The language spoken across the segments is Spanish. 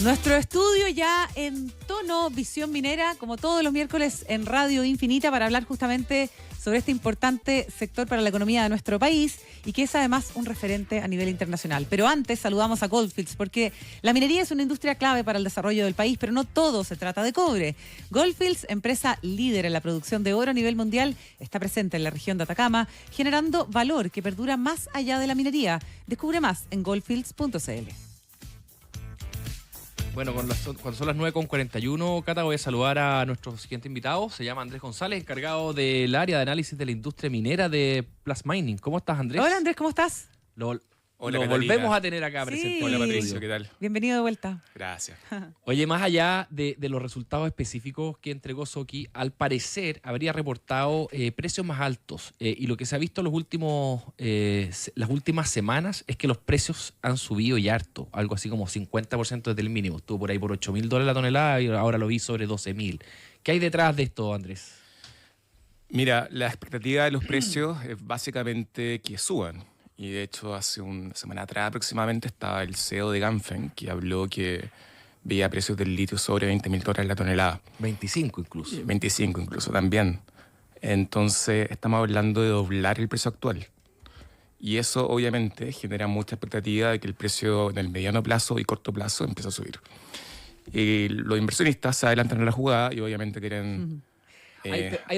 Nuestro estudio ya en tono Visión Minera, como todos los miércoles en Radio Infinita, para hablar justamente sobre este importante sector para la economía de nuestro país y que es además un referente a nivel internacional. Pero antes saludamos a Gold Fields, porque la minería es una industria clave para el desarrollo del país, pero no todo se trata de cobre. Gold Fields, empresa líder en la producción de oro a nivel mundial, está presente en la región de Atacama, generando valor que perdura más allá de la minería. Descubre más en goldfields.cl. Bueno, cuando son las 9:41, Cata, voy a saludar a nuestro siguiente invitado. Se llama Andrés González, encargado del área de análisis de la industria minera de Plus Mining. ¿Cómo estás, Andrés? Hola, Andrés, ¿cómo estás? Hola, lo volvemos a tener acá presente. Sí. Hola, Patricio, ¿qué tal? Bienvenido de vuelta. Gracias. Oye, más allá de los resultados específicos que entregó Soki, al parecer habría reportado precios más altos. Y lo que se ha visto las últimas semanas es que los precios han subido y harto. Algo así como 50% desde el mínimo. Estuvo por ahí por $8.000 la tonelada y ahora lo vi sobre $12.000. ¿Qué hay detrás de esto, Andrés? Mira, la expectativa de los precios es básicamente que suban. Y de hecho, hace una semana atrás aproximadamente estaba el CEO de Ganfeng, que habló que veía precios del litio sobre $20.000 la tonelada. 25 incluso. 25 incluso también. Entonces, estamos hablando de doblar el precio actual. Y eso obviamente genera mucha expectativa de que el precio en el mediano plazo y corto plazo empiece a subir. Y los inversionistas se adelantan a la jugada y obviamente quieren... Hay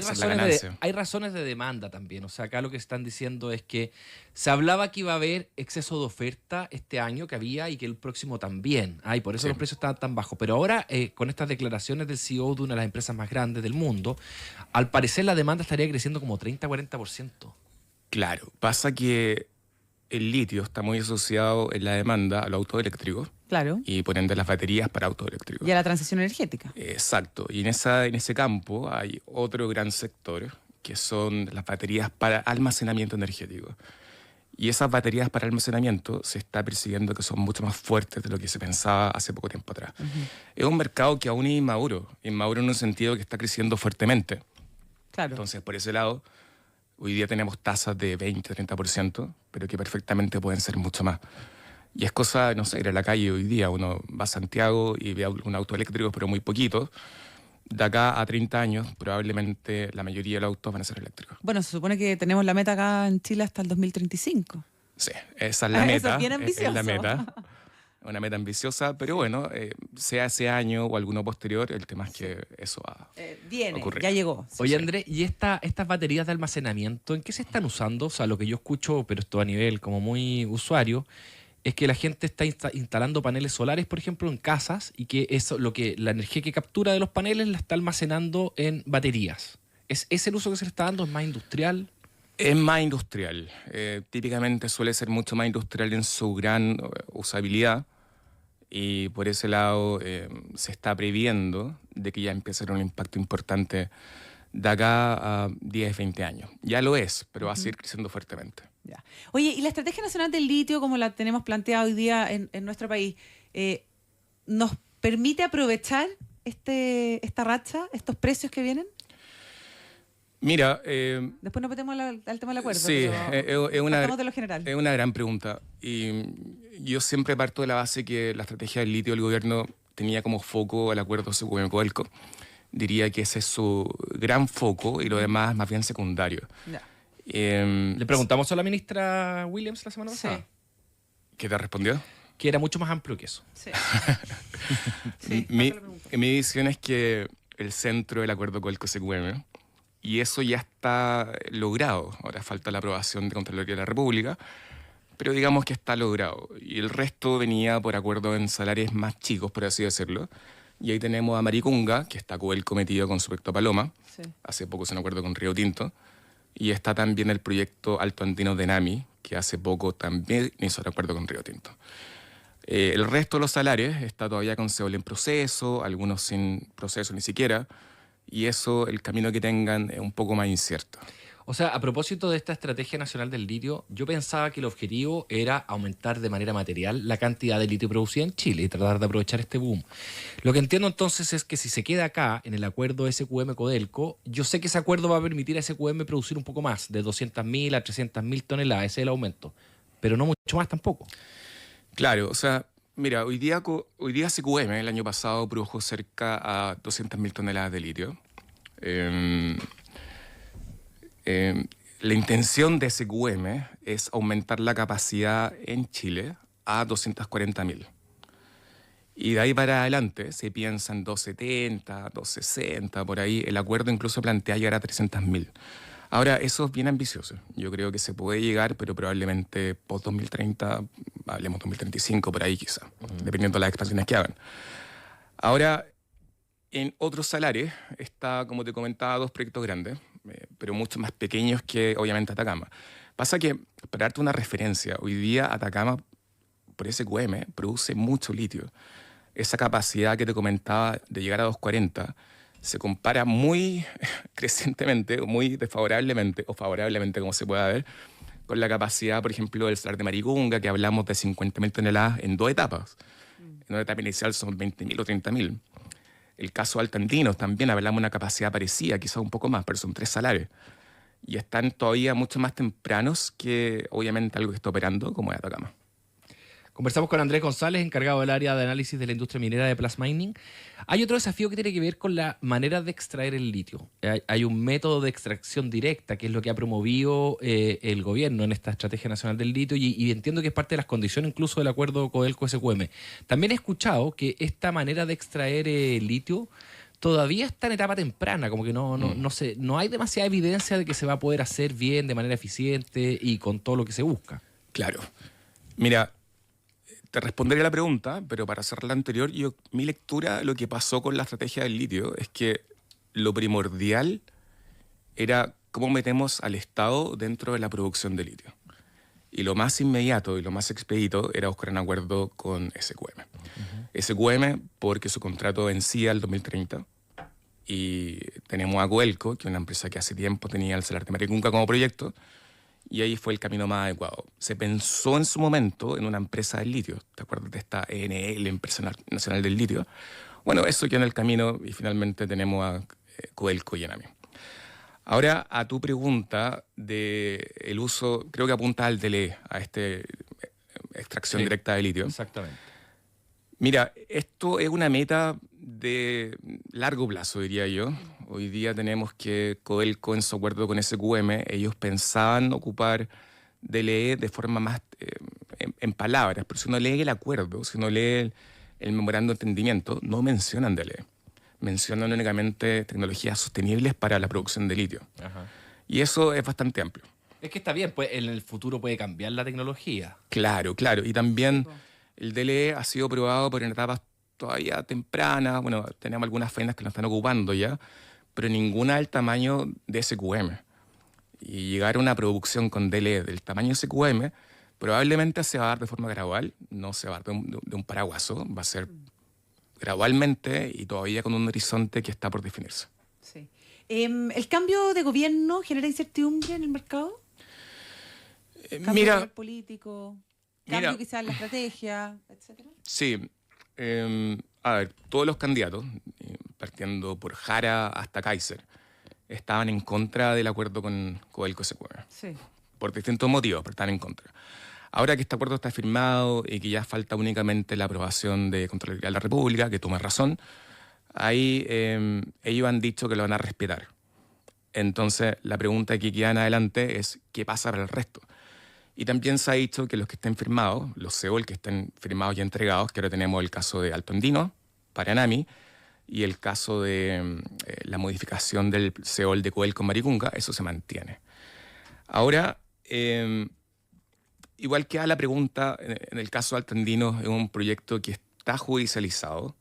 razones de demanda también. O sea, acá lo que están diciendo es que se hablaba que iba a haber exceso de oferta este año que había y que el próximo también. Y por eso los precios estaban tan bajos. Pero ahora, con estas declaraciones del CEO de una de las empresas más grandes del mundo, al parecer la demanda estaría creciendo como 30-40%. Claro, pasa que el litio está muy asociado en la demanda a los autos eléctricos. Claro. Y por ende las baterías para autos eléctricos. Y a la transición energética. Exacto. Y en ese campo hay otro gran sector que son las baterías para almacenamiento energético. Y esas baterías para almacenamiento se está percibiendo que son mucho más fuertes de lo que se pensaba hace poco tiempo atrás. Es un mercado que aún es inmaduro en un sentido que está creciendo fuertemente. Claro. Entonces, por ese lado, hoy día tenemos tasas de 20-30%, pero que perfectamente pueden ser mucho más. Y es cosa, no sé, ir a la calle hoy día. Uno va a Santiago y ve un auto eléctrico, pero muy poquito. De acá a 30 años, probablemente la mayoría de los autos van a ser eléctricos. Bueno, se supone que tenemos la meta acá en Chile hasta el 2035. Sí, esa es la meta. Eso es bien ambicioso. Es la meta. Una meta ambiciosa, pero bueno, sea ese año o alguno posterior, el tema es que eso va a ocurrir. Ya llegó. Oye, Andrés, ¿y estas baterías de almacenamiento, en qué se están usando? O sea, lo que yo escucho, pero esto a nivel como muy usuario, es que la gente está instalando paneles solares, por ejemplo, en casas y que eso, la energía que captura de los paneles la está almacenando en baterías. ¿Es el uso que se le está dando? ¿Es más industrial? Es más industrial. Típicamente suele ser mucho más industrial en su gran usabilidad y por ese lado se está previendo de que ya empiece a tener un impacto importante de acá a 10, 20 años. Ya lo es, pero va a seguir creciendo fuertemente. Ya. Oye, ¿y la Estrategia Nacional del Litio, como la tenemos planteada hoy día en nuestro país, nos permite aprovechar esta racha, estos precios que vienen? Mira... Después nos metemos al tema del acuerdo. Sí, es de lo general. Es una gran pregunta. Y yo siempre parto de la base que la estrategia del litio del gobierno tenía como foco el acuerdo SQM-Codelco. Diría que ese es su gran foco y lo demás más bien secundario. Ya. Le preguntamos a la ministra Williams la semana pasada. Sí. ¿Qué te respondió? Que era mucho más amplio que eso. Sí. Mi visión es que el centro del acuerdo Codelco-SQM, y eso ya está logrado. Ahora falta la aprobación de Contraloría de la República, pero digamos que está logrado. Y el resto venía por acuerdo en salarios más chicos, por así decirlo. Y ahí tenemos a Maricunga, que está Codelco metido con respecto a Paloma. Sí. Hace poco se un acuerdo con Río Tinto. Y está también el proyecto Alto Andino de NAMI, que hace poco también hizo el acuerdo con Río Tinto. El resto de los salarios está todavía con CEOL en proceso, algunos sin proceso ni siquiera. Y eso, el camino que tengan es un poco más incierto. O sea, a propósito de esta estrategia nacional del litio, yo pensaba que el objetivo era aumentar de manera material la cantidad de litio producida en Chile y tratar de aprovechar este boom. Lo que entiendo entonces es que si se queda acá en el acuerdo SQM-Codelco, yo sé que ese acuerdo va a permitir a SQM producir un poco más, de 200.000 a 300.000 toneladas, ese es el aumento, pero no mucho más tampoco. Claro, o sea, Mira, hoy día SQM el año pasado produjo cerca a 200.000 toneladas de litio. Eh, eh, la intención de SQM es aumentar la capacidad en Chile a 240.000. Y de ahí para adelante se piensa en 270, 260, por ahí. El acuerdo incluso plantea llegar a 300.000. Ahora, eso es bien ambicioso. Yo creo que se puede llegar, pero probablemente post-2030, hablemos 2035, por ahí quizá, dependiendo de las expansiones que hagan. Ahora, en otros salares está, como te comentaba, dos proyectos grandes, pero mucho más pequeños que obviamente Atacama. Pasa que, para darte una referencia, hoy día Atacama, por SQM, produce mucho litio. Esa capacidad que te comentaba de llegar a 240 se compara muy crecientemente, o muy desfavorablemente, o favorablemente, como se pueda ver, con la capacidad, por ejemplo, del salar de Maricunga, que hablamos de 50.000 toneladas en dos etapas. En una etapa inicial son 20.000 o 30.000. El caso de Altandinos también hablamos de una capacidad parecida, quizás un poco más, pero son 3 salares. Y están todavía mucho más tempranos que, obviamente, algo que está operando, como es Atacama. Conversamos con Andrés González, encargado del área de análisis de la industria minera de Plasmining. Hay otro desafío que tiene que ver con la manera de extraer el litio. Hay un método de extracción directa, que es lo que ha promovido el gobierno en esta Estrategia Nacional del Litio, y entiendo que es parte de las condiciones incluso del acuerdo Codelco-SQM. También he escuchado que esta manera de extraer litio todavía está en etapa temprana, como que no hay demasiada evidencia de que se va a poder hacer bien, de manera eficiente y con todo lo que se busca. Claro. Mira, te respondería la pregunta, pero para cerrar la anterior, mi lectura, lo que pasó con la estrategia del litio es que lo primordial era cómo metemos al Estado dentro de la producción de litio. Y lo más inmediato y lo más expedito era buscar un acuerdo con SQM. SQM porque su contrato vencía el 2030 y tenemos a Codelco, que es una empresa que hace tiempo tenía el salar de Maricunga como proyecto, y ahí fue el camino más adecuado. Se pensó en su momento en una empresa del litio. ¿Te acuerdas de esta ENL, Empresa Nacional del Litio? Bueno, eso quedó en el camino y finalmente tenemos a Codelco y Enami. Ahora, a tu pregunta del uso, creo que apunta al DLE, a extracción directa de litio. Exactamente. Mira, esto es una meta de largo plazo, diría yo. Hoy día tenemos que Codelco, en su acuerdo con SQM, ellos pensaban ocupar DLE de forma más en palabras, pero si uno lee el acuerdo, si uno lee el memorando de entendimiento, no mencionan DLE. Mencionan únicamente tecnologías sostenibles para la producción de litio. Ajá. Y eso es bastante amplio. Es que está bien, pues en el futuro puede cambiar la tecnología. Claro, claro. Y también el DLE ha sido probado por en etapas todavía tempranas. Bueno, tenemos algunas faenas que lo están ocupando ya, pero ninguna del tamaño de SQM. Y llegar a una producción con DLE del tamaño de SQM probablemente se va a dar de forma gradual, no se va a dar de un paraguaso, va a ser gradualmente y todavía con un horizonte que está por definirse. Sí. ¿El cambio de gobierno genera incertidumbre en el mercado? ¿Cambio político? ¿Cambio quizás en la estrategia, etcétera? Sí. A ver, todos los candidatos, partiendo por Jara hasta Kaiser, estaban en contra del acuerdo con Codelco SQM. Sí. Por distintos motivos, pero estaban en contra. Ahora que este acuerdo está firmado y que ya falta únicamente la aprobación de Contraloría de la República, que toma razón, ahí ellos han dicho que lo van a respetar. Entonces, la pregunta que queda en adelante es ¿qué pasa para el resto? Y también se ha dicho que los que estén firmados, los CEOL que estén firmados y entregados, que ahora tenemos el caso de Alto Andino, para Enami, y el caso de la modificación del CEOL de Codelco con Maricunga, eso se mantiene. Ahora, igual queda la pregunta, en el caso de Alto Andino, es un proyecto que está judicializado,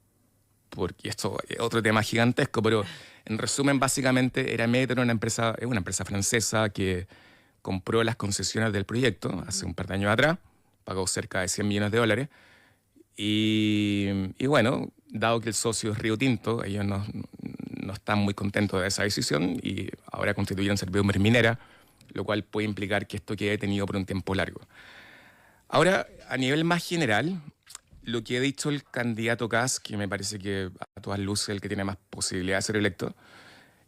porque esto es otro tema gigantesco, pero en resumen, básicamente, Eramet es una empresa francesa que compró las concesiones del proyecto hace un par de años atrás, pagó cerca de $100 millones. Y bueno, dado que el socio es Río Tinto, ellos no están muy contentos de esa decisión y ahora constituyen servidumbre minera, lo cual puede implicar que esto quede detenido por un tiempo largo. Ahora, a nivel más general, lo que ha dicho el candidato Kast, que me parece que a todas luces el que tiene más posibilidad de ser electo,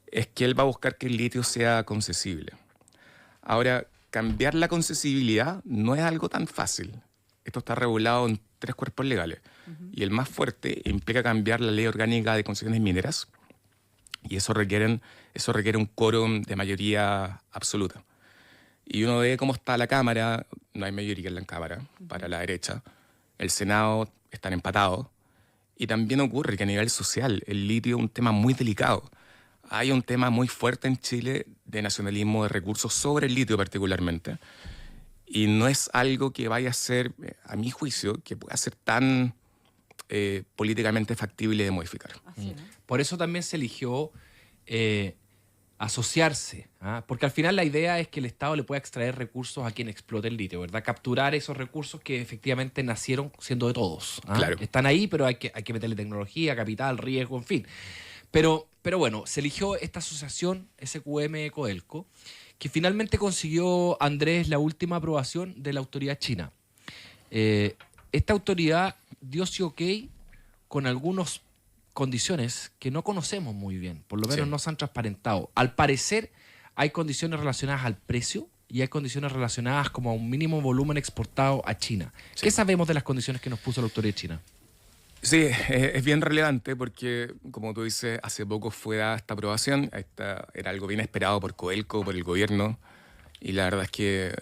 es que él va a buscar que el litio sea concesible. Ahora, cambiar la concesibilidad no es algo tan fácil. Esto está regulado en 3 cuerpos legales. Y el más fuerte implica cambiar la ley orgánica de concesiones mineras, y eso requiere un quórum de mayoría absoluta. Y uno ve cómo está la Cámara, no hay mayoría en la Cámara, para la derecha. El Senado están empatados. Y también ocurre que a nivel social el litio es un tema muy delicado. Hay un tema muy fuerte en Chile de nacionalismo de recursos sobre el litio particularmente. Y no es algo que vaya a ser, a mi juicio, que pueda ser tan políticamente factible de modificar. Por eso también se eligió asociarse, porque al final la idea es que el Estado le pueda extraer recursos a quien explote el litio, ¿verdad? Capturar esos recursos que efectivamente nacieron siendo de todos. Claro. Están ahí, pero hay que meterle tecnología, capital, riesgo, en fin. Pero bueno, se eligió esta asociación SQM Codelco, que finalmente consiguió, Andrés, la última aprobación de la autoridad china. Esta autoridad dio sí ok con algunas condiciones que no conocemos muy bien, por lo menos no se han transparentado. Al parecer hay condiciones relacionadas al precio y hay condiciones relacionadas como a un mínimo volumen exportado a China. Sí. ¿Qué sabemos de las condiciones que nos puso la autoridad china? Sí, es bien relevante porque, como tú dices, hace poco fue dada esta aprobación. Era algo bien esperado por Codelco, por el gobierno, y la verdad es que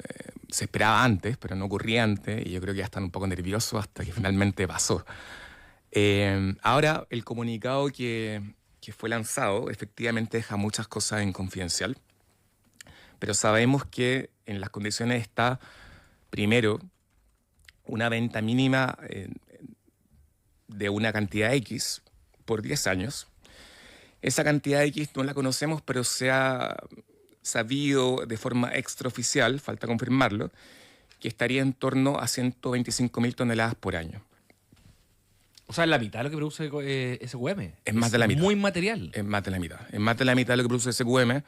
se esperaba antes, pero no ocurría antes, y yo creo que ya están un poco nerviosos hasta que finalmente pasó. Ahora, el comunicado que fue lanzado efectivamente deja muchas cosas en confidencial, pero sabemos que en las condiciones está, primero, una venta mínima de una cantidad X por 10 años. Esa cantidad X no la conocemos, pero se ha sabido de forma extraoficial, falta confirmarlo, que estaría en torno a 125.000 toneladas por año. O sea, es la mitad de lo que produce SQM. Es más de la mitad. Muy material. Es más de la mitad. Es más de la mitad de lo que produce SQM.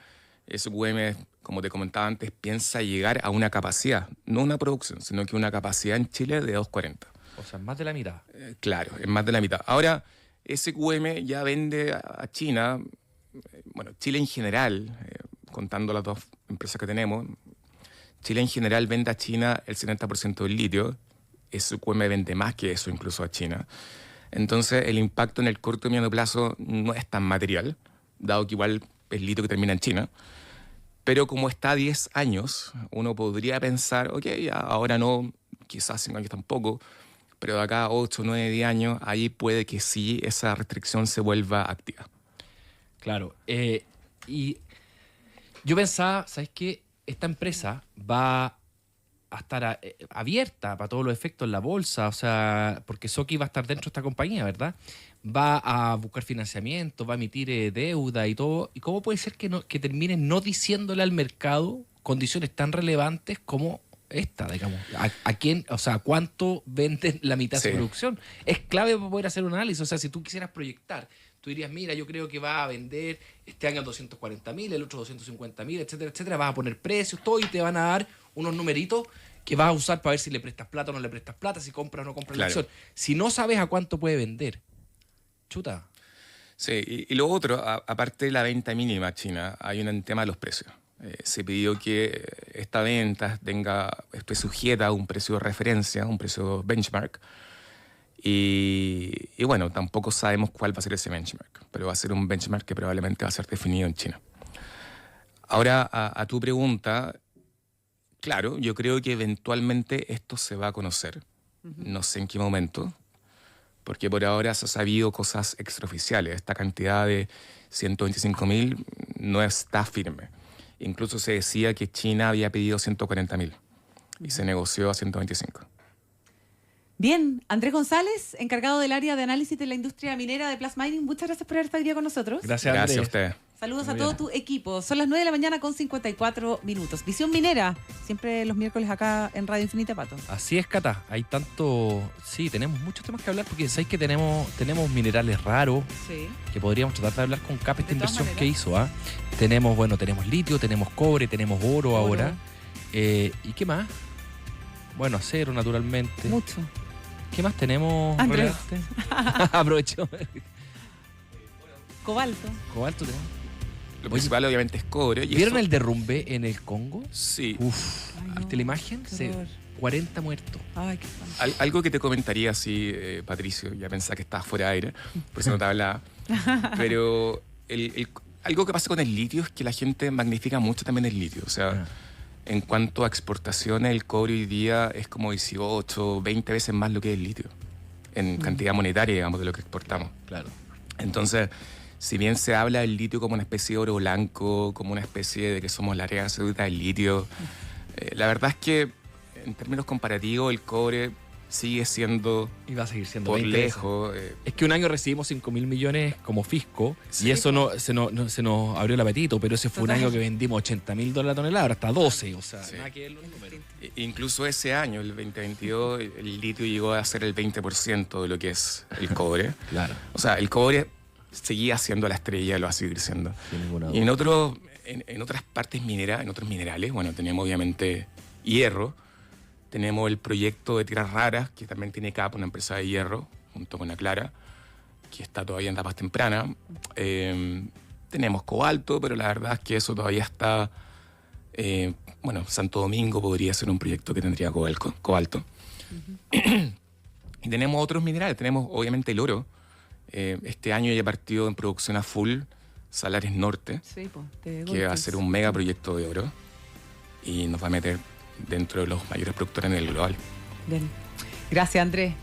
SQM, como te comentaba antes, piensa llegar a una capacidad, no una producción, sino que una capacidad en Chile de 240. O sea, más de la mitad. Claro, es más de la mitad. Ahora, SQM ya vende a China, bueno, Chile en general, contando las dos empresas que tenemos, Chile en general vende a China el 70% del litio. SQM vende más que eso incluso a China. Entonces, el impacto en el corto y mediano plazo no es tan material, dado que igual es litio que termina en China. Pero como está a 10 años, uno podría pensar, ok, ahora no, quizás 5 años tampoco, pero de acá a 8, 9, 10 años, ahí puede que sí esa restricción se vuelva activa. Claro. Y yo pensaba, ¿sabes qué? Esta empresa va a estar abierta para todos los efectos en la bolsa, o sea, porque Soki va a estar dentro de esta compañía, ¿verdad? Va a buscar financiamiento, va a emitir deuda y todo. ¿Y cómo puede ser que termine no diciéndole al mercado condiciones tan relevantes como esta, digamos? ¿A quién, o sea, cuánto venden la mitad de su producción? Es clave para poder hacer un análisis. O sea, si tú quisieras proyectar, tú dirías, mira, yo creo que va a vender este año 240.000, el otro 250.000, etcétera, etcétera. Vas a poner precios, todo, y te van a dar unos numeritos que vas a usar para ver si le prestas plata o no le prestas plata, si compras o no compras la acción. Si no sabes a cuánto puede vender, chuta. Sí, y lo otro, aparte de la venta mínima a China, hay un tema de los precios. Se pidió que esta venta esté sujeta a un precio de referencia, un precio benchmark. Y bueno, tampoco sabemos cuál va a ser ese benchmark, pero va a ser un benchmark que probablemente va a ser definido en China. Ahora, a tu pregunta, claro, yo creo que eventualmente esto se va a conocer. No sé en qué momento, porque por ahora se ha sabido cosas extraoficiales. Esta cantidad de 125.000 no está firme. Incluso se decía que China había pedido 140.000 y se negoció a 125. Bien, Andrés González, encargado del área de análisis de la industria minera de Plus Mining, muchas gracias por haber estado hoy día con nosotros. Gracias, Andrés. Gracias a ustedes. Saludos a todo tu equipo. Son las 9 de la mañana con 54 minutos. Visión Minera, siempre los miércoles acá en Radio Infinita, Pato. Así es, Cata. Hay tanto... Sí, tenemos muchos temas que hablar porque sabéis que tenemos minerales raros que podríamos tratar de hablar con CAP, esta inversión que hizo. Tenemos litio, tenemos cobre, tenemos oro ahora. ¿Y qué más? Bueno, acero, naturalmente. Mucho. ¿Qué más tenemos? Andrés. Aprovecho. Cobalto. Cobalto tenemos. Lo principal obviamente es cobre. ¿Vieron el derrumbe en el Congo? Sí. Uf, ¿viste la imagen? 40 muertos. Ay, qué espanto. Algo que te comentaría así, Patricio, ya pensaba que estabas fuera de aire, por eso no te hablaba. Pero algo que pasa con el litio es que la gente magnifica mucho también el litio. O sea, en cuanto a exportaciones, el cobre hoy día es como 18, 20 veces más lo que es el litio, en cantidad monetaria, digamos, de lo que exportamos. Claro. Entonces, si bien se habla del litio como una especie de oro blanco, como una especie de que somos la Arabia Saudita del litio, la verdad es que en términos comparativos el cobre sigue siendo, Y va a seguir siendo por 20 veces. lejos, Es que un año recibimos 5.000 millones como fisco Sí, y eso se nos abrió el apetito, pero ese fue un Total. año que vendimos $80.000 la tonelada, ahora está 12, o sea, Sí. nada que ver los números. incluso ese año, el 2022, el litio llegó a ser el 20% de lo que es el cobre. Claro, O sea, el cobre seguía siendo la estrella, lo va a seguir siendo. sin ninguna Y duda. en otras partes en otros minerales, bueno, tenemos obviamente hierro, tenemos el proyecto de tierras raras, que también tiene CAP, una empresa de hierro, junto con Aclara, que está todavía en etapas tempranas. Tenemos cobalto, pero la verdad es que eso todavía está... bueno, Santo Domingo podría ser un proyecto que tendría cobalto. Y tenemos otros minerales, tenemos obviamente el oro. Este año ya partió en producción a full Salares Norte, Sí, po, de que va a ser un mega proyecto de oro y nos va a meter dentro de los mayores productores en el global. Bien. Gracias, Andrés.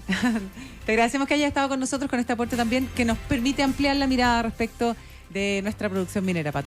Te agradecemos que hayas estado con nosotros con este aporte también que nos permite ampliar la mirada respecto de nuestra producción minera, Pato.